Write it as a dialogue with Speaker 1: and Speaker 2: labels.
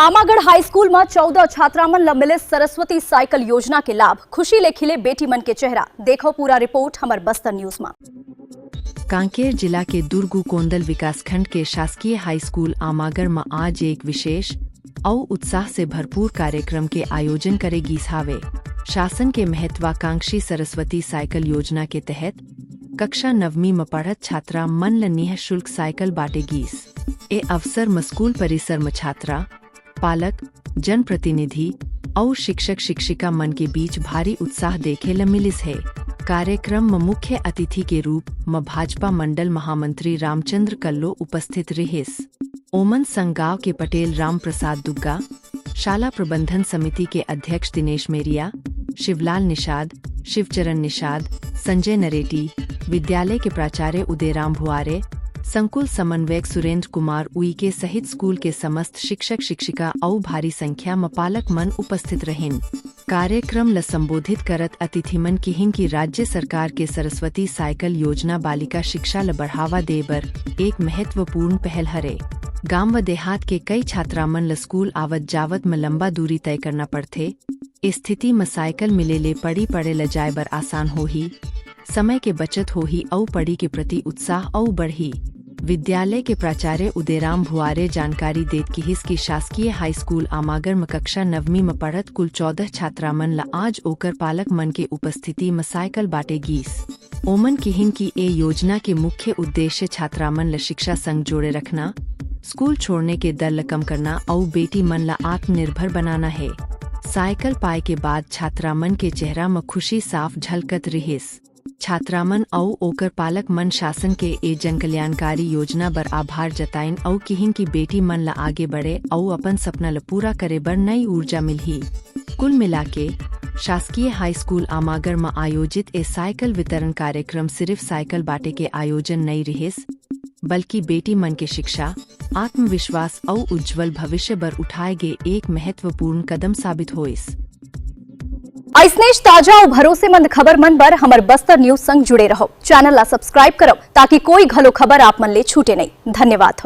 Speaker 1: Amagarh high school में 14 छात्रा मन ल मिले सरस्वती साइकिल योजना के लाभ। खुशी ले खिले बेटी मन के चेहरा। देखो पूरा रिपोर्ट हमार बस्तर न्यूज में।
Speaker 2: कांकेर जिला के दुर्गु कोंदल विकासखंड के शासकीय हाई स्कूल आमागढ़ में आज एक विशेष और उत्साह से भरपूर कार्यक्रम के आयोजन करेगी। हावे शासन के महत्वाकांक्षी सरस्वती साइकिल योजना के तहत कक्षा 9वीं में पढ़त छात्रा मन ल निःशुल्क साइकिल बांटेगी। ए अवसर में स्कूल परिसर में छात्रा, पालक, जनप्रतिनिधि और शिक्षक शिक्षिका मन के बीच भारी उत्साह देखे ल मिलिस है। कार्यक्रम में मुख्य अतिथि के रूप में भाजपा मंडल महामंत्री रामचंद्र कल्लो उपस्थित रहिस। ओमन संघ गांव के पटेल राम प्रसाद दुग्गा, शाला प्रबंधन समिति के अध्यक्ष दिनेश मेरिया, शिवलाल निषाद, शिवचरण निषाद, संजय नरेटी, विद्यालय के प्राचार्य उदयराम भुआरे, संकुल समन्वयक सुरेंद्र कुमार उइके सहित स्कूल के समस्त शिक्षक शिक्षिका और भारी संख्या में पालक मन उपस्थित रहें। कार्यक्रम ल संबोधित करत अतिथि मन किहिन की राज्य सरकार के सरस्वती साइकिल योजना बालिका शिक्षा ल बढ़ावा दे बर एक महत्वपूर्ण पहल हरे। गांव व देहात के कई छात्रा मन ल स्कूल आवत जावत में लंबा दूरी तय करना पड़थे। स्थिति में साइकिल मिले ले पड़े ल जाए बर आसान होही, समय के बचत होही और पढ़ी के प्रति उत्साह और बढ़ी। विद्यालय के प्राचार्य उदयराम भुआरे जानकारी देत किहिस की शासकीय हाई स्कूल आमागढ़ में कक्षा 9वीं में पढ़त कुल 14 छात्रा मन ल आज ओकर पालक मन के उपस्थिति में साइकिल बांटेगीस। ओमन किहिन की ए योजना के मुख्य उद्देश्य छात्रा मन ल शिक्षा संग जोड़े रखना, स्कूल छोड़ने के दर ल कम करना और बेटी मन ल आत्मनिर्भर बनाना है। साइकिल पाए के बाद छात्रा मन के चेहरा में खुशी साफ झलकत रहिस। छात्रा मन और ओकर पालक मन शासन के ए जन कल्याणकारी योजना बर आभार जताइन और किहिन की बेटी मन ला आगे बढ़े और अपन सपना ल पूरा करे बर नई ऊर्जा मिलही। कुल मिलाके शासकीय हाई स्कूल आमागढ़ में आयोजित ए साइकिल वितरण कार्यक्रम सिर्फ साइकिल बांटे के आयोजन नहीं रहिस, बल्कि बेटी मन के शिक्षा, आत्मविश्वास और उज्जवल भविष्य बर उठाए गए एक महत्वपूर्ण कदम साबित होइस।
Speaker 1: ऐसने ताजा और भरोसेमंद खबर मन बर हमर बस्तर न्यूज संग जुड़े रहो। चैनल ला सब्सक्राइब करो ताकि कोई घलो खबर आप मन ले छूटे नहीं। धन्यवाद।